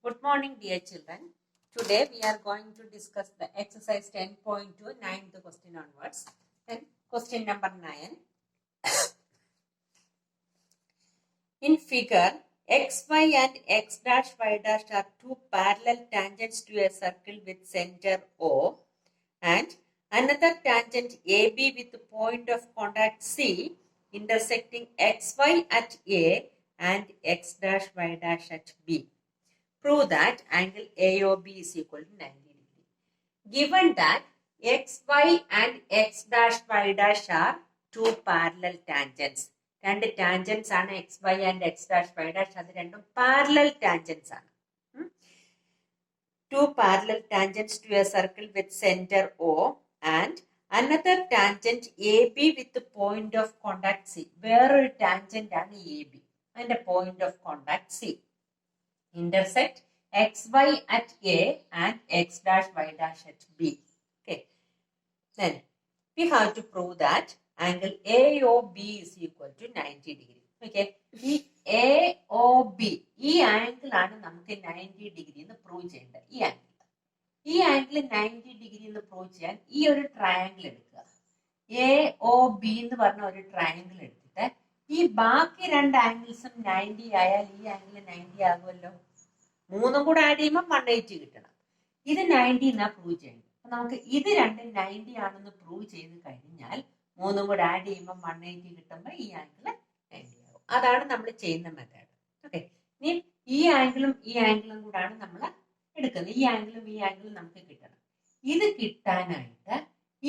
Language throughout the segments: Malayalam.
Good morning, dear children. Today we are going to discuss the exercise 10.2, 9th question onwards. Then question number 9. In figure, x, y and x dash, y dash are two parallel tangents to a circle with center O and another tangent AB with point of contact C intersecting xy at A and x dash, y dash at B. Prove that angle AOB is equal to 90 degree. Given that x, y and x dash, y dash are two parallel tangents. രണ്ട് ടാൻജൻസ് ആണ് X Y and X dash Y dash. അത് രണ്ടും പാരലൽ ടാൻജൻസ് ആണ്. Two parallel tangents to a circle with center O and another tangent AB with the point of contact C. വേറൊരു ടാൻജന്റ് ആണ് AB. അതിന്റെ point of contact C. Intersect xy at A and x dash y dash at B. Okay. Then we have to prove that angle AOB is equal to 90 degree. Okay. ഈ AOB ഈ ആംഗിൾ ആണ് നമുക്ക് 90 ഡിഗ്രി എന്ന് പ്രൂവ് ചെയ്യേണ്ടത്. ഈ ആംഗിൾ 90 ഡിഗ്രി എന്ന് പ്രൂവ് ചെയ്യാൻ ഈ ഒരു ട്രയാംഗിൾ എടുക്കുക. AOB എന്ന് പറഞ്ഞ ഒരു ട്രയാംഗിൾ എടുത്തിട്ട് ഈ ബാക്കി രണ്ട് ആംഗിൾസും 90 ആയാൽ ഈ ആംഗിൾ 90 ആകുമല്ലോ. മൂന്നും കൂടെ ആഡ് ചെയ്യുമ്പോൾ 180 കിട്ടണം. ഇത് 90 എന്നാ പ്രൂവ് ചെയ്യണം. അപ്പൊ നമുക്ക് ഇത് രണ്ടും 90 ആണെന്ന് പ്രൂവ് ചെയ്ത് കഴിഞ്ഞാൽ മൂന്നും കൂടെ ആഡ് ചെയ്യുമ്പോൾ 180 കിട്ടുമ്പോൾ ഈ ആംഗിൾ 90 ആകും. അതാണ് നമ്മൾ ചെയ്യുന്ന മെത്തേഡ്. ഓക്കെ. ഇനി ഈ ആംഗിളും കൂടാണ് നമ്മൾ എടുക്കുന്നത്. ഈ ആംഗിളും നമുക്ക് കിട്ടണം. ഇത് കിട്ടാനായിട്ട്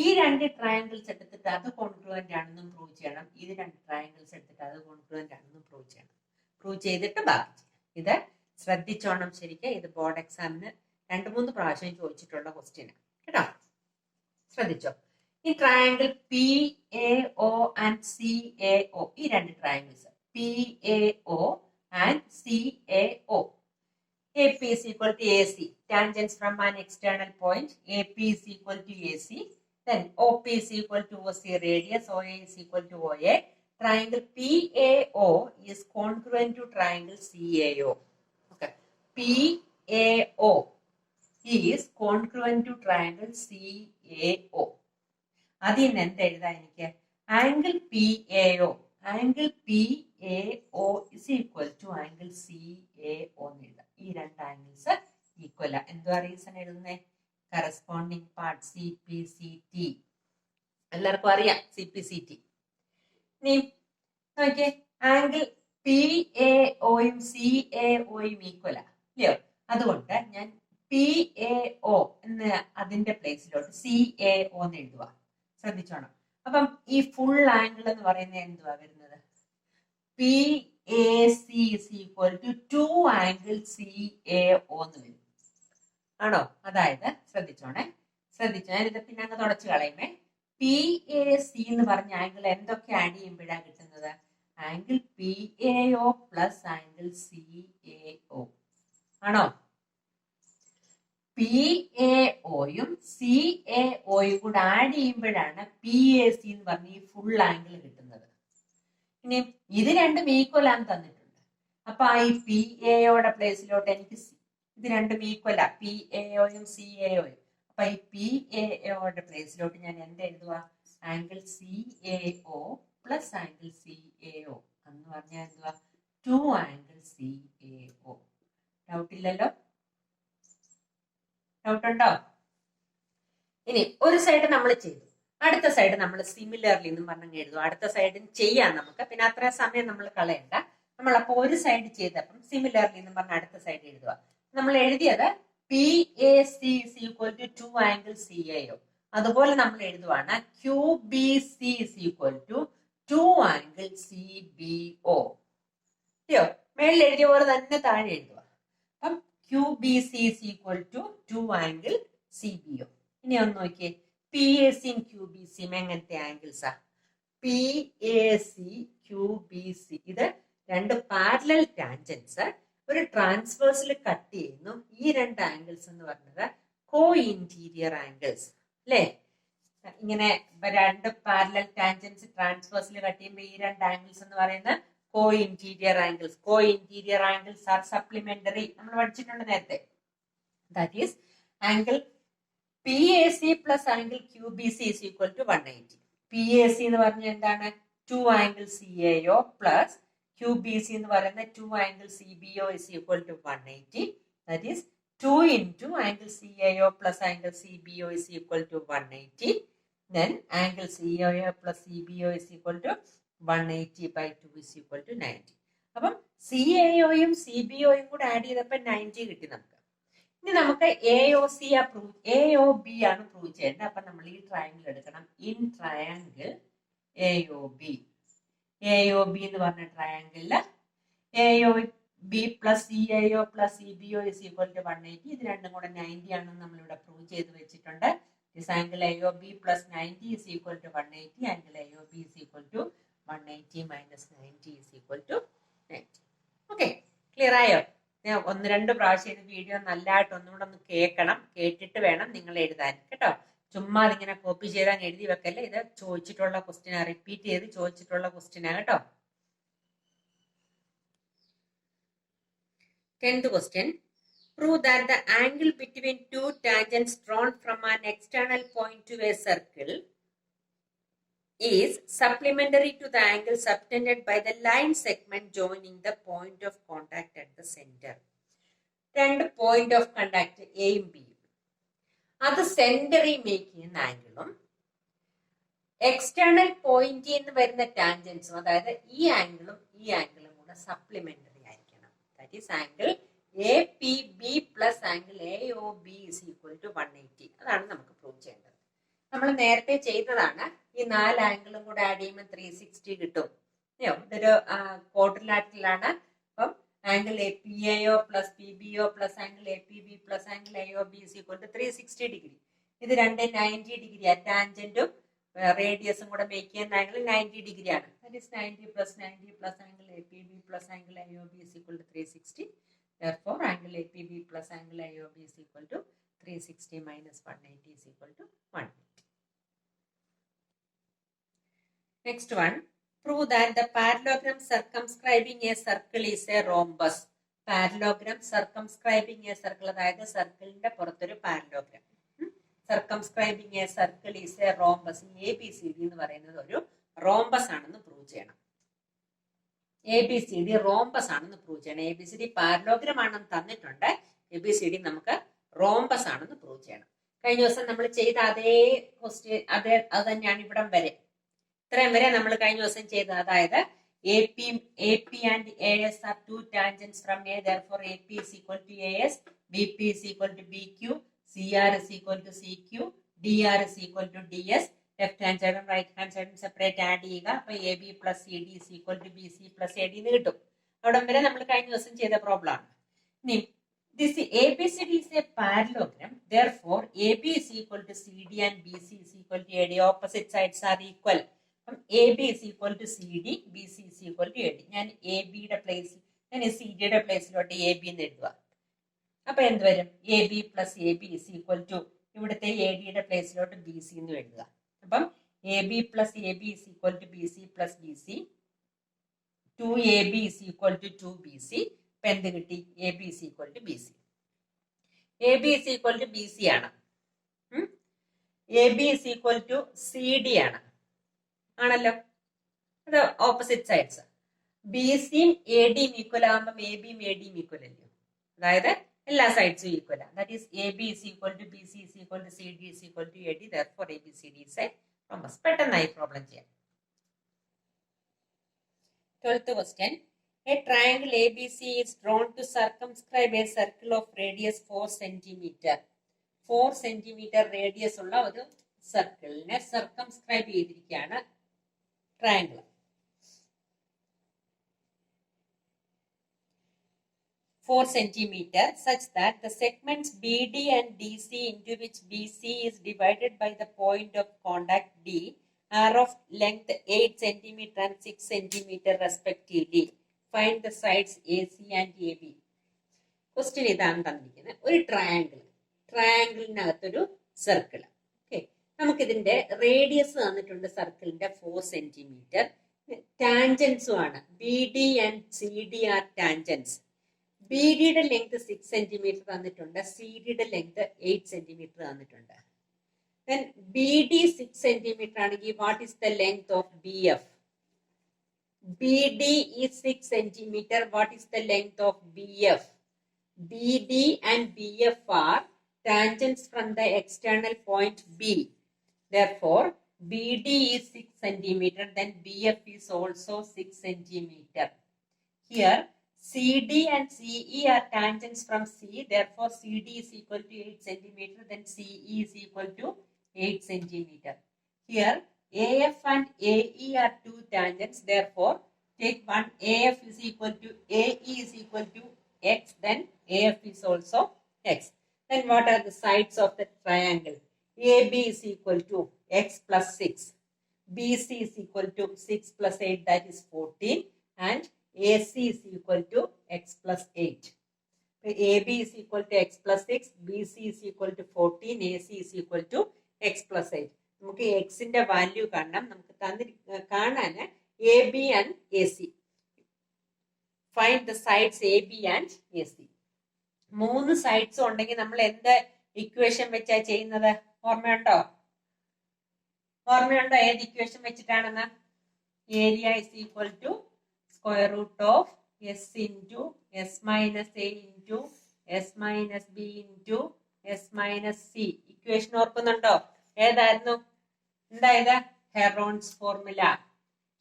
ഈ രണ്ട് ട്രയാംഗിൾസ് എടുത്തിട്ട് അത് കോൺഗ്രുവന്റ് ആണെന്നും പ്രൂവ് ചെയ്യണം. ഇത് രണ്ട് ട്രയാംഗിൾസ് എടുത്തിട്ട് അത് കോൺഗ്രുവന്റ് ആണെന്നും പ്രൂവ് ചെയ്യണം. പ്രൂവ് ചെയ്തിട്ട് ബാക്കി ചെയ്യണം. ഇത് ശ്രദ്ധിച്ചോണം ശരിക്കും. ഇത് ബോർഡ് എക്സാമിന് 2-3 പ്രാവശ്യം ചോദിച്ചിട്ടുള്ള ക്വസ്റ്റ്യൻ കേട്ടോ. ശ്രദ്ധിച്ചോ. ഈ ട്രയാംഗിൾ PAO ആൻഡ് CAO, ഈ രണ്ട് triangles PAO and CAO. AP is equal to AC. Tangents from an external point. AP is equal to AC. Then OP is equal to OC radius. OA is equal to OA. Triangle PAO is congruent to triangle CAO. Okay. PAO is congruent to triangle CAO. അതിന് എന്ത് എഴുതാം എനിക്ക്? Angle PAO is equal to angle CAO എന്ന് എഴുതാം. ഈ രണ്ട് ആംഗിൾസ് ഈക്വൽ. എന്തുവാ റീസൺ എഴുതുന്നേ? Corresponding part CPCT. എല്ലാവർക്കും അറിയാം CPCT. ഇനി നോക്കിയേ, ആംഗിൾ PAOയും CAOയും ഈക്വലാ ഇല്ലയോ? അതുകൊണ്ട് ഞാൻ PAO എന്ന് അതിന്റെ പ്ലേസിലോട്ട് CAO എന്ന് എഴുതുക. ശ്രദ്ധിച്ചോണം. അപ്പം ഈ ഫുൾ ആംഗിൾ എന്ന് പറയുന്നത് എന്തുവാ വരുന്നത്? PAC is equal to 2 angle CAO എന്ന് വരും. ആണോ? അതായത് ശ്രദ്ധിച്ചോണേ, ഞാനിത് പിന്നെ അങ്ങ് തുടച്ചു കളയുമേ. PAC എന്ന് പറഞ്ഞ ആംഗിൾ എന്തൊക്കെ ആഡ് ചെയ്യുമ്പോഴാണ് കിട്ടുന്നത്? Angle PAO plus angle CAO ആണോ? PAOയും CAOയും കൂടെ ആഡ് ചെയ്യുമ്പോഴാണ് PAC എന്ന് പറഞ്ഞ ഈ ഫുൾ ആംഗിൾ കിട്ടുന്നത്. ഇനി ഇത് രണ്ടും ഈക്വൽ ആണെന്ന് തന്നിട്ടുണ്ട്. അപ്പൊ ഈ PAOയുടെ പ്ലേസിലോട്ട് എനിക്ക് ഇത് രണ്ടും ഈക്വലാ, PAOയും CAOയും. അപ്പൊ ഈ PAOയുടെ പ്ലേസിലോട്ട് ഞാൻ എന്ത് എഴുതുക? Angle CAO plus angle CAO എന്ന് പറഞ്ഞാൽ എന്തുവാ? 2 ആംഗിൾ CAO. ഡൗട്ട് ഇല്ലല്ലോ? ഡൗട്ട് ഉണ്ടോ? ഇനി ഒരു സൈഡ് നമ്മൾ ചെയ്തു, അടുത്ത സൈഡ് നമ്മൾ സിമിലർലി എന്നും പറഞ്ഞ് എഴുതും. അടുത്ത സൈഡിന് ചെയ്യാം നമുക്ക്, പിന്നെ അത്ര സമയം നമ്മൾ കളയണ്ട. നമ്മളപ്പോ ഒരു സൈഡ് ചെയ്തപ്പം സിമിലർലി എന്നും പറഞ്ഞ അടുത്ത സൈഡ് എഴുതുക. നമ്മൾ എഴുതിയത് PAC is equal to 2 angle CAO. അതുപോലെ നമ്മൾ എഴുതുവാണ് QBC is equal to 2 angle CBO. അയ്യോ, മേളിൽ എഴുതിയ പോലെ തന്നെ താഴെ എഴുതുക. അപ്പം QBC is equal to 2 angle CBO. ഇനി ഒന്ന് നോക്കിയേ, PACയും QBCയും എങ്ങനത്തെ ആംഗിൾസാ? PAC QBC ഇത് രണ്ട് പാരലൽ ടാൻജൻസ് ഒരു ട്രാൻസ്വേഴ്സിൽ കട്ട് ചെയ്യുന്നു. ഈ രണ്ട് ആംഗിൾസ് എന്ന് പറഞ്ഞത് കോ ഇന്റീരിയർ ആംഗിൾസ് അല്ലേ? ഇങ്ങനെ രണ്ട് പാരലൽ ടാൻജൻസ് ട്രാൻസ്വേഴ്സിൽ കട്ട് ചെയ്യുമ്പോൾ ഈ രണ്ട് ആംഗിൾസ് എന്ന് പറയുന്നത് co-interior angles. Co-interior angles are supplementary. നമ്മൾ പഠിച്ചിട്ടുണ്ട് നേരത്തെ. That is angle PAC plus angle QBC is equal to 180. PAC എന്ന് പറഞ്ഞാൽ എന്താണ്? 2 angle CAO plus QBC എന്ന് പറയുന്ന 2 angle CBO is equal to 180. That is 2 into angle CAO plus angle CBO is equal to 180. Then angle CAO plus CBO is equal to 180 by 2 is equal to 90. അപ്പം CAOയും CBOയും കൂടെ ആഡ് ചെയ്തപ്പോൾ 90 കിട്ടി നമുക്ക്. ഇനി നമുക്ക് AOC AOB ആണ് പ്രൂവ് ചെയ്യേണ്ടത്. അപ്പൊ നമ്മൾ ഈ ട്രയാങ്കിൾ എടുക്കണം. ഇൻ ട്രയാങ്കിൾ AOB എന്ന് പറഞ്ഞ ട്രയാങ്കിളില് AOB plus CAO plus CBO is equal to 180. ഇത് രണ്ടും കൂടെ 90 ആണെന്ന് നമ്മളിവിടെ പ്രൂവ് ചെയ്ത് വെച്ചിട്ടുണ്ട്. This angle AOB plus 90 is equal to 180. Angle AOB is equal to 180 minus 90 is equal to 90. Okay, clear ആയോ? ഞാൻ 1-2 പ്രാവശ്യം ഇത് വീഡിയോ നല്ലതായിട്ട് ഒന്നുകൂടെ ഒന്ന് കേൾക്കണം. കേട്ടിട്ട് വേണം നിങ്ങൾ എഴുതാൻ കേട്ടോ. ചുമ്മാ അതിങ്ങനെ കോപ്പി ചെയ്താൽ എഴുതി വെക്കല്ലേ. ഇത് ചോദിച്ചിട്ടുള്ള ക്വസ്റ്റ്യൻ, റിപ്പീറ്റ് ചെയ്ത് ചോദിച്ചിട്ടുള്ള ക്വസ്റ്റ്യനാണ് കേട്ടോ. 10th question. Prove that the angle between two tangents drawn from an external point to a circle is supplementary to the angle subtended by the line segment joining the point of contact at the center. രണ്ട് point of contact എയും ബിയും, അത് സെന്ററിൽ മേക്ക് ചെയ്യുന്ന ആംഗിളും എക്സ്റ്റേണൽ പോയിന്റിൽ നിന്ന് വരുന്ന ടാൻജൻസും, അതായത് ഈ ആംഗിളും കൂടെ സപ്ലിമെന്ററി ആയിരിക്കണം. That is angle APB plus angle AOB is equal to 180. അതാണ് നമുക്ക് പ്രൂവ് ചെയ്യേണ്ടത്. നമ്മൾ നേരത്തെ ചെയ്തതാണ്. ഈ 4 ആംഗിളും കൂടെ ആഡ് ചെയ്യുമ്പോൾ 360 കിട്ടും. ഇതൊരു ക്വാഡ്രിലാറ്ററലാണ്. അപ്പം angle PAO plus PBO plus angle APB plus angle AOB is equal to 360 degree. ഇത് രണ്ട് 90 ഡിഗ്രിയാണ്. ടാൻജന്റും റേഡിയസും കൂടെ മേക്ക് ചെയ്യുന്ന ആംഗിൾ 90 ഡിഗ്രിയാണ്. That is 90 plus 90 plus angle APB plus angle AOB is equal to 360. Therefore, angle APB plus angle AOB is equal to 360 minus 180 is equal to 180. Next one. Prove that the parallelogram circumscribing a circle is a rhombus. Parallelogram circumscribing a circle, അതായത് സർക്കിളിന്റെ പുറത്തൊരു parallelogram. Circumscribing a circle is a rhombus. ABCD എന്ന് പറയുന്നത് ഒരു റോംബസ് ആണെന്ന് പ്രൂവ് ചെയ്യണം. ABCD റോംബസ് ആണെന്ന് പ്രൂവ് ചെയ്യണം. ABCD പാരലോഗ്രാം ആണെന്ന് തന്നിട്ടുണ്ട്. ABCD നമുക്ക് റോംബസ് ആണെന്ന് പ്രൂവ് ചെയ്യണം. കഴിഞ്ഞ ദിവസം നമ്മൾ ചെയ്ത അതേ ക്വസ്റ്റ്യൻ അത് തന്നെയാണ് ഇവിടം വരെ. ഇത്രയും വരെ നമ്മൾ കഴിഞ്ഞ ദിവസം ചെയ്തത്. അതായത് AP and AS are two tangents from A. Therefore, AP is equal to AS, BP is equal to BQ, CR is equal to CQ, DR is equal to DS. Left hand സൈഡും റൈറ്റ് ഹാൻഡ് സൈഡും സെപ്പറേറ്റ് ആഡ് ചെയ്യുക. അപ്പൊ AB plus CD is equal to BC plus AD എന്ന് കിട്ടും. അവിടം വരെ നമ്മൾ കഴിഞ്ഞ ദിവസം ചെയ്ത പ്രോബ്ലം ആണ്. ഇനി this ABCD is a parallelogram. Therefore, AB is equal to CD and BC is equal to AD. Opposite sides are equal. AB is equal to CD, BC is equal to AD. ഞാൻ ABയുടെ പ്ലേസിൽ, ഞാൻ CDയുടെ പ്ലേസിലോട്ട് AB എന്ന് എഴുതുക. അപ്പൊ എന്ത് വരും? AB plus AB is equal to ഇവിടുത്തെ ADയുടെ പ്ലേസിലോട്ട് BC എന്ന് എഴുതുക. അപ്പം AB plus AB is equal to BC plus BC. 2AB is equal to 2BC. ഇപ്പൊ എന്ത് കിട്ടി? AB is equal to BC. AB is equal to BC ആണ്. AB is equal to CD ആണ്. ആണല്ലോ. അത് ഓപ്പോസിറ്റ് സൈഡ്സ്. BCയും ADയും ഈക്വൽ ആകുമ്പോൾ ABയും ADയും ഈക്വൽ അല്ലയോ? അതായത് എല്ലാ സൈഡ്സും ഈക്വൽ ആണ്. That is AB is equal to BC is equal to CD is equal to AD. Therefore, ABCD is a rhombus. പെട്ടെന്നായി പ്രോബ്ലം ചെയ്യാം. 12th question. A triangle ABC is drawn to circumscribe a circle of radius 4 cm. 4 cm radius ഉള്ള ഒരു സർക്കിളിനെ സർക്കംസ്ക്രൈബ് ചെയ്തിരിക്കുകയാണ് triangle. cm such that the segments BD and DC into which BC is divided by the point of contact D are of length 8 cm and 6 cm respectively. Find the sides AC and AB. Question ഇതാണ് തന്നിരിക്കുന്നത്. ഒരു ട്രയാങ്കിളിനകത്തൊരു സർക്കിൾ. ഓക്കെ, നമുക്കിതിന്റെ റേഡിയസ് തന്നിട്ടുണ്ട് സർക്കിളിന്റെ 4 cm. ടാൻജൻസും ആണ്. B D and C D are tangents. B ഡിയുടെ ലെങ്ത് 6 സെന്റിമീറ്റർ തന്നിട്ടുണ്ട്, സി ഡിയുടെ ലെങ്ത് 8 സെന്റിമീറ്റർ തന്നിട്ടുണ്ട്. Then BD 6 centimeter ആണെങ്കിൽ what is the length of BF? BD is 6 centimeter. What is the length of BF? BD and BF are tangents from the external point B. Therefore, BD is 6 centimeter. Then BF is also 6 centimeter. Here, CD and CE are tangents from C. Therefore, CD is equal to 8 centimeter. Then CE is equal to 8 centimeter. Here AF and AE are two tangents. Therefore, take one. AF is equal to AE is equal to X. Then AF is also X. Then what are the sides of the triangle? AB is equal to X plus 6. BC is equal to 6 plus 8, that is 14. And AC is equal to X plus 8. AB is equal to X plus 6. BC is equal to 14. AC is equal to X plus 8. നമുക്ക് എക്സിന്റെ വാല്യൂ കാണണം. നമുക്ക് കാണാൻ A B and A C. Find the sides A B and A C. 3 സൈഡ്സും ഉണ്ടെങ്കിൽ നമ്മൾ എന്ത് ഇക്വേഷൻ വെച്ചാ ചെയ്യുന്നത്? ഓർമ്മയുണ്ടോ? ഏത് ഇക്വേഷൻ വെച്ചിട്ടാണെന്ന്? Area is equal to square root of S into S minus A into S minus B into S minus C. Equation ഓർക്കുന്നുണ്ടോ? ഏതായിരുന്നു? എന്തായത്? Heron's formula.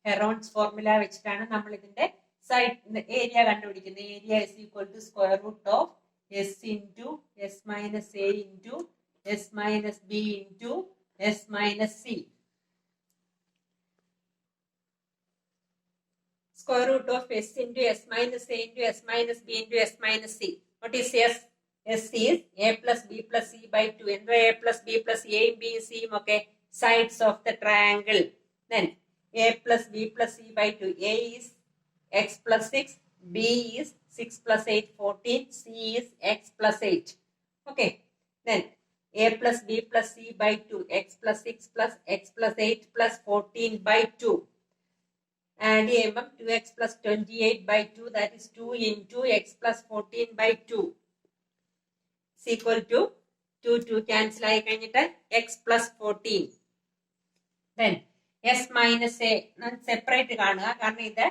ഹെറോൺസ് ഫോർമുല വെച്ചിട്ടാണ് നമ്മൾ ഇതിന്റെ സൈഡ് ഏരിയ കണ്ടുപിടിക്കുന്നത്. Area is equal to square root of S into S minus A into S minus B into S minus C. Square root of s into s minus a into s minus b into s minus c. What is s? S is a plus b plus c by 2. And a plus b plus a, b, c, okay, sides of the triangle. Then a plus b plus c by 2. A is x plus 6, b is 6 plus 8, 14, c is x plus 8. Okay. Then a plus b plus c by 2, x plus 6 plus x plus 8 plus 14 by 2. And 2x plus 28 by 2, that is 2 into x plus 14 by 2 is equal to 2 cancel ആയി കഴിഞ്ഞിട്ട് x plus 14. Then s minus a separate കാണുക, കാരണം ഇത്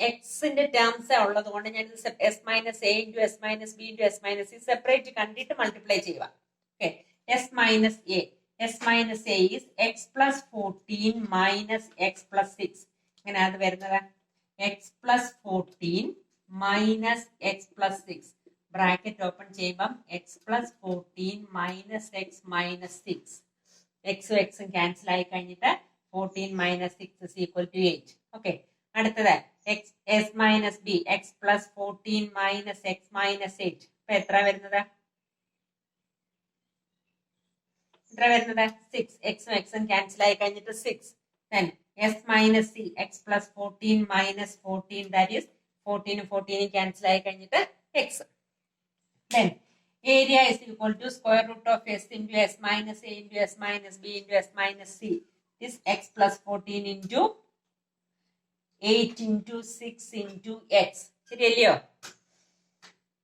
എക്സിന്റെ ടേംസ് ഉള്ളത് കൊണ്ട് ഞാൻ S minus A into S minus B into S minus C separate കണ്ടിട്ട് മൾട്ടിപ്ലൈ ചെയ്യുക. Okay. S minus A is X plus 14 minus X plus 6. എങ്ങനെ അത് വരുന്നത്? X plus 14 minus X plus 6 bracket open ചെയ്യുമ്പം X plus 14 minus X minus 6. എക്സും എക്സും ക്യാൻസൽ ആയി കഴിഞ്ഞിട്ട് 14 minus 6 is equal to 8. Okay. അടുത്തത് S minus B, X plus 14 minus X minus 8. ഇപ്പൊ എത്ര വരുന്നത്? 6. എക്സും എക്സും ക്യാൻസൽ ആയി കഴിഞ്ഞിട്ട് 6. Then s minus c, x plus 14 minus 14, that is 14 cancel ആയി കഴിഞ്ഞിട്ട് x. Then area is equal to square root of s into s minus a into s minus b into s minus c. This x plus 14 into 8 into 6 into x. ശരിയല്ലയോ?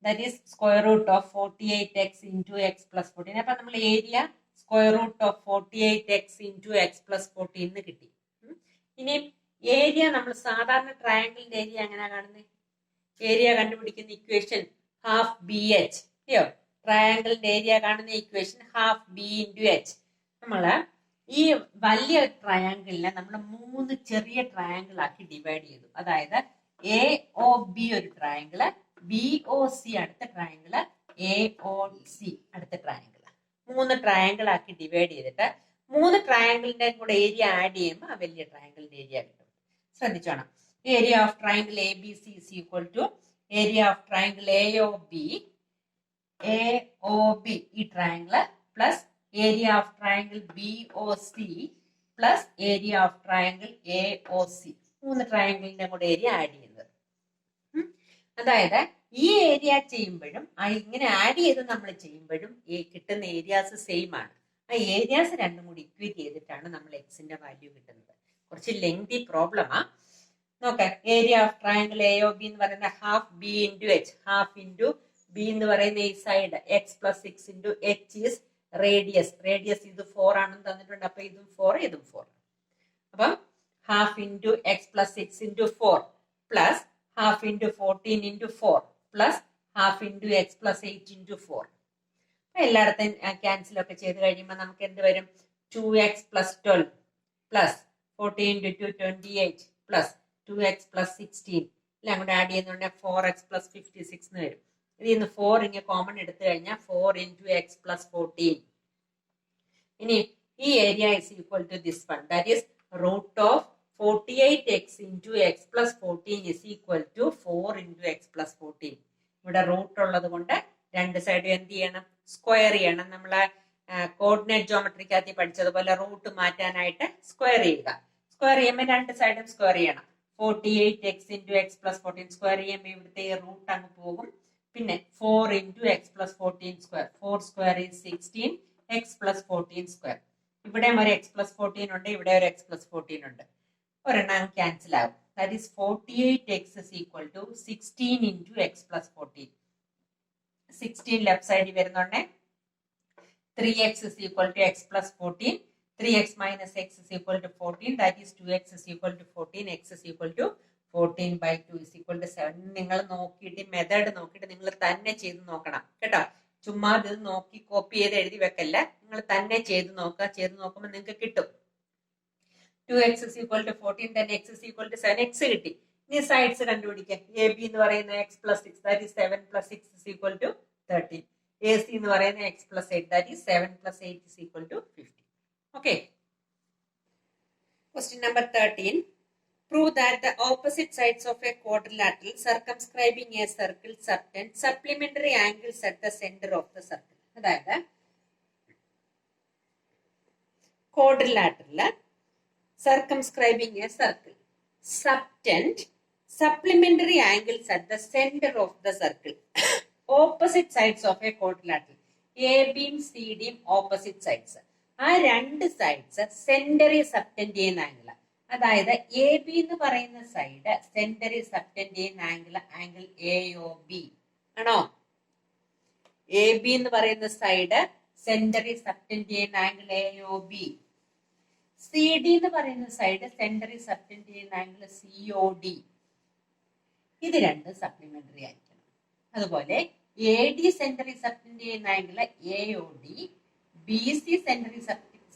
That is square root of 48x into x plus 14. അപ്പൊ നമ്മൾ area square root of 48x into x plus 14 എന്ന് കിട്ടി. ഇനി ഏരിയ നമ്മൾ സാധാരണ ട്രയാങ്കിളിന്റെ ഏരിയ എങ്ങനെയാ കാണുന്നത്? ഏരിയ കണ്ടുപിടിക്കുന്ന ഇക്വേഷൻ ഹാഫ് ബി എച്ച്. അയ്യോ, ട്രയാങ്കിളിന്റെ ഏരിയ കാണുന്ന equation half B into H. നമ്മള് ഈ വലിയ ട്രയാങ്കിളിനെ നമ്മൾ 3 ചെറിയ ട്രയാങ്കിൾ ആക്കി ഡിവൈഡ് ചെയ്തു. അതായത് എ ഒ ബി ഒരു ട്രയാങ്കിള്, ബി ഒ സി അടുത്ത ട്രയാങ്കിള്, എ ഒ സി അടുത്ത ട്രയാങ്കിള്. 3 ട്രയാങ്കിൾ ആക്കി ഡിവൈഡ് ചെയ്തിട്ട് 3 ട്രയാങ്കിളിന്റെ കൂടെ ഏരിയ ആഡ് ചെയ്യുമ്പോൾ ആ വലിയ ട്രയാങ്കിളിന്റെ ഏരിയ കിട്ടും. ശ്രദ്ധിച്ചോണം. Area of triangle A B C is equal to area of triangle A O B ഈ triangle plus area of triangle B O C plus area of triangle A O C. 3 ട്രയാങ്കിളിന്റെ കൂടെ ഏരിയ ആഡ് ചെയ്യുന്നത്. അതായത് ഈ ഏരിയ ചെയ്യുമ്പോഴും ഇങ്ങനെ ആഡ് ചെയ്ത് നമ്മൾ ചെയ്യുമ്പോഴും കിട്ടുന്ന ഏരിയാസ് സെയിം ആണ്. ആ ഏരിയാസ് രണ്ടും കൂടി ഇക്വേറ്റ് ചെയ്തിട്ടാണ് നമ്മൾ എക്സിന്റെ വാല്യൂ കിട്ടുന്നത്. കുറച്ച് ലെങ്തി പ്രോബ്ലമാ. നോക്കാം. Area of triangle A O B എന്ന് പറയുന്ന half B into H, half into B എന്ന് പറയുന്ന ഈ side X plus 6 into H is radius. Radius ഇത് 4 ആണെന്ന് തന്നിട്ടുണ്ട്. അപ്പൊ ഇതും 4 ഇതും 4. അപ്പം half into X plus 6 into 4 plus half into 14 into 4 plus half into X plus 8 into 4. എല്ലായിടത്തും ക്യാൻസൽ ഒക്കെ ചെയ്ത് കഴിയുമ്പോൾ നമുക്ക് എന്ത് വരും? 2x plus 12 plus 14 into 2 28 plus 2x plus 16 എല്ലാം കൂടെ ആഡ് ചെയ്യുന്നുണ്ടെങ്കിൽ 4x പ്ലസ് 56 എന്ന് വരും. ഇതിൽ നിന്ന് 4 ഇങ്ങനെ കോമൺ എടുത്തു കഴിഞ്ഞാൽ 4 ഇൻറ്റു എക്സ് പ്ലസ് 14. ഇനി ഈ area is equal to this one, that is root of 48x into X plus 14 is equal to 4 into X plus 14. ഇവിടെ റൂട്ട് ഉള്ളത് കൊണ്ട് രണ്ട് സൈഡും എന്ത് ചെയ്യണം? സ്ക്വയർ ചെയ്യണം. നമ്മളെ കോർഡിനേറ്റ് ജോമെട്രിക്കകത്ത് പഠിച്ചതുപോലെ റൂട്ട് മാറ്റാനായിട്ട് സ്ക്വയർ ചെയ്യുക. സ്ക്വയർ ചെയ്യുമ്പോൾ രണ്ട് സൈഡും സ്ക്വയർ ചെയ്യണം. 48x into X plus 14 square ചെയ്യുമ്പോൾ ഇവിടുത്തെ റൂട്ട് അങ്ങ് പോകും. പിന്നെ 4 into X plus 14 square, 4 square is 16, X plus 14 square. ഇവിടെ ഒരു എക്സ് പ്ലസ് 14 ഉണ്ട്, ഇവിടെ ഒരു എക്സ് പ്ലസ് 14 ഉണ്ട്. ഒരെണ്ണം ക്യാൻസൽ ആവും. That is 48x is equal to 16 into x plus 14. 16 left സൈഡിൽ വരുന്നുണ്ട്. 3x is equal to x plus 14. 3x minus x is equal to 14. That is 2x is equal to 14. x is equal to 14 by 2 is equal to 7. നിങ്ങൾ നോക്കിയിട്ട് മെത്തേഡ് നോക്കിയിട്ട് നിങ്ങൾ തന്നെ ചെയ്ത് നോക്കണം കേട്ടോ. ചുമ്മാ ഇത് നോക്കി കോപ്പി ചെയ്ത് എഴുതി വെക്കല്ല, നിങ്ങൾ തന്നെ ചെയ്ത് നോക്കുക. ചെയ്ത് നോക്കുമ്പോൾ നിങ്ങൾക്ക് കിട്ടും. 2x is equal to 14, then x is equal to 7. x കിട്ടി. ഇനി സൈഡ്സ് കണ്ടുപിടിക്കാം. എ ബി എന്ന് പറയുന്ന x plus 6, that is 7 plus 6 is equal to 13. A C എന്ന് പറയുന്ന x plus 8, that is 7 plus 8 is equal to 50. Okay. Question number 13. Prove that the opposite sides of a quadrilateral circumscribing a circle subtend supplementary angles at the center of the circle. അതായത് quadrilateral circumscribing a circle subtend supplementary angles at the center of the circle. Opposite sides of a quadrilateral. A beam, C beam, opposite sides. ആ രണ്ട് സൈഡ്സ് സെന്ററി സബ്റ്റൻഡ് ചെയ്യുന്ന ആംഗിൾ. അതായത് എ ബി എന്ന് പറയുന്ന സൈഡ് സെന്ററി സബ്റ്റൻഡ് ചെയ്യുന്ന ആംഗിൾ എ ഒ ബി ആണോ? എ ബി എന്ന് പറയുന്ന സൈഡ് സെന്ററി സബ്റ്റൻഡ് ചെയ്യുന്ന angle A O B. C D എന്ന് പറയുന്ന സൈഡ് സെന്ററി സബ്റ്റൻഡ് ചെയ്യുന്ന ആംഗിൾ സി ഒ ഡി. ഇത് രണ്ടും സപ്ലിമെന്ററി ആയിരിക്കണം. അതുപോലെ എ ഡി സെന്ററി സബ്റ്റൻഡ് ചെയ്യുന്ന angle A O D, B C സെന്ററി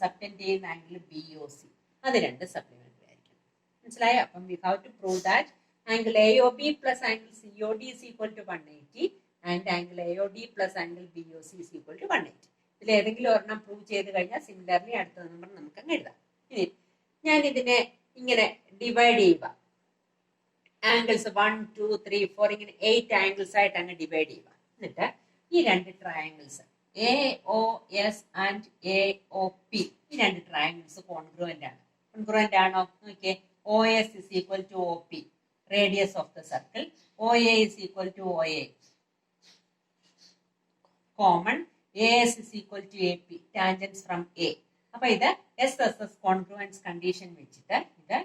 സബ്റ്റൻഡ് ചെയ്യുന്ന ആംഗിൾ ബി ഒ സി. അത് രണ്ടും സപ്ലിമെന്ററി ആയിരിക്കണം. മനസ്സിലായോ? അപ്പം we have to prove that angle A O B plus angle C O D is equal to 180 and angle A O D plus angle B O C is equal to 180. ഇതിൽ ഏതെങ്കിലും ഒരെണ്ണം പ്രൂവ് ചെയ്ത് കഴിഞ്ഞാൽ സിമിലർലി അടുത്ത നമ്പർ നമുക്ക് അങ്ങ് എഴുതാം. ഇനി ഞാൻ ഇതിനെ ഇങ്ങനെ ഡിവൈഡ് ചെയ്യുക. ആംഗിൾസ് 1 2 3 4 ഇങ്ങനെ 8 ആംഗിൾസ് ആയിട്ട് അങ്ങ് ഡിവൈഡ് ചെയ്യുക. എന്നിട്ട് ഈ രണ്ട് triangles A O S and A O P, ഈ രണ്ട് ട്രയാംഗിൾസ് കോൺഗ്രുവന്റ് ആണ്. കോൺഗ്രുവന്റ് ആണോ നോക്കിയേ. O S is equal to O P, radius of the circle. O A is equal to O A, common. A S is equal to A P, tangents from A. അപ്പൊ ഇത് S S S congruence condition വെച്ചിട്ട് ഇത്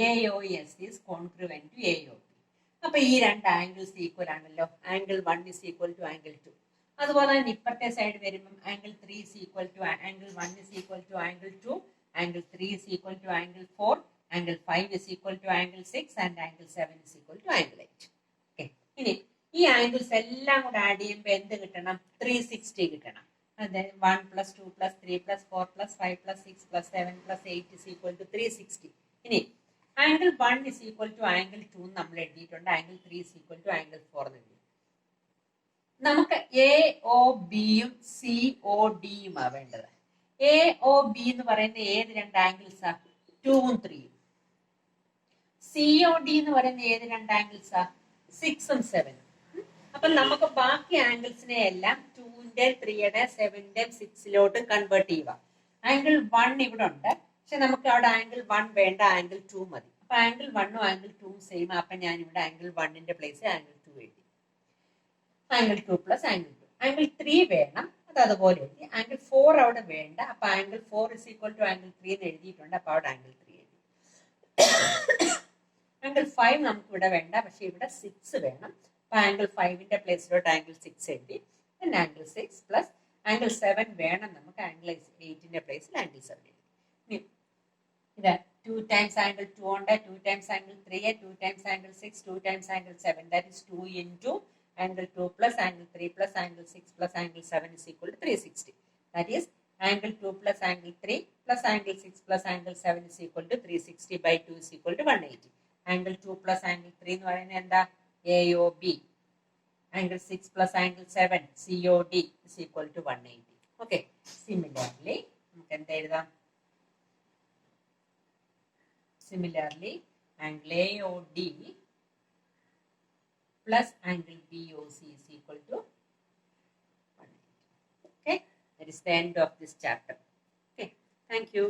A O S is congruent to A O P. അപ്പൊ ഈ രണ്ട് ആംഗിൾസ് ഈക്വൽ ആണല്ലോ. Angle 1 is equal to angle 2. അതുപോലെ തന്നെ ഇപ്പുറത്തെ സൈഡ് വരുമ്പോൾ angle 3 is equal to angle 1 is equal to angle 2, angle 3 is equal to angle 4, angle 5 is equal to angle 6 and angle 7 is equal to angle 8. Okay. ഇനി ഈ ആംഗിൾസ് എല്ലാം കൂടെ ആഡ് ചെയ്യുമ്പോൾ എന്ത് കിട്ടണം? 360 കിട്ടണം. Then 1 plus 2 plus 3 plus 4 plus 5 plus 6 plus 7 plus 8 is equal to 360. ഇനി angle 1 is equal to angle 2 നമ്മൾ എഴുതിയിട്ടുണ്ട്. Angle 3 is equal to angle 4 എന്ന് എഴുതി. നമുക്ക് എ ഒ ബിയും സി ഒ ഡിയും ആ വേണ്ടത്. എ ഒ ബി എന്ന് പറയുന്ന ഏത് രണ്ട് ആംഗിൾസാ? 2ഉം 3ഉം. സി ഒ ഡി എന്ന് പറയുന്ന ഏത് രണ്ട് ആംഗിൾസാ? 6ഉം 7ഉം. അപ്പൊ നമുക്ക് ബാക്കി ആംഗിൾസിനെ എല്ലാം 2ന്റെ 3യുടെ 7ന്റെ 6ലോട്ടും കൺവേർട്ട് ചെയ്യുക. ആംഗിൾ 1 ഇവിടെ ഉണ്ട്, പക്ഷെ നമുക്ക് അവിടെ ആംഗിൾ 1 വേണ്ട, ആംഗിൾ 2 മതി. അപ്പൊ ആംഗിൾ 1ഉം ആംഗിൾ 2ഉം സെയിം. അപ്പൊ ഞാൻ ഇവിടെ ആംഗിൾ 1ന്റെ പ്ലേസ് ആംഗിൾ 2 എഴുതി. Angle 2 plus angle 2. ആംഗിൾ 3 വേണം, അത് അതുപോലെ എഴുതി. ആംഗിൾ 4 അവിടെ വേണ്ട, അപ്പൊ angle 4 is equal to angle 3 എന്ന് എഴുതിയിട്ടുണ്ട്. അപ്പൊ അവിടെ ആംഗിൾ 3 എഴുതി. ആംഗിൾ 5 നമുക്ക് ഇവിടെ വേണ്ട, പക്ഷെ ഇവിടെ 6 വേണം. അപ്പൊ ആംഗിൾ 5ന്റെ പ്ലേസിലോട്ട് ആംഗിൾ 6 എഴുതി. പിന്നെ ആംഗിൾ 6 പ്ലസ് ആംഗിൾ 7 വേണം നമുക്ക്, ആംഗിൾ 8ന്റെ പ്ലേസിൽ ആംഗിൾ 7 എഴുതി. ഇത് 2 times angle 2 ഉണ്ട്, 2 times angle 3, 2 times angle 6, 2 times angle 7. That is 2 into angle 2 plus angle 3 plus angle 6 plus angle 7 is equal to 360. That is angle 2 plus angle 3 plus angle 6 plus angle 7 is equal to 360 by 2 is equal to 180. Angle 2 plus angle 3 എന്ന് പറയുന്നത് എന്താ? AOB. Angle 6 plus angle 7 COD is equal to 180. Okay. Similarly, നമുക്ക് എന്താ എഴുതാം? Similarly, angle AOD plus angle BOC is equal to 180. Okay, that is the end of this chapter. Okay, thank you.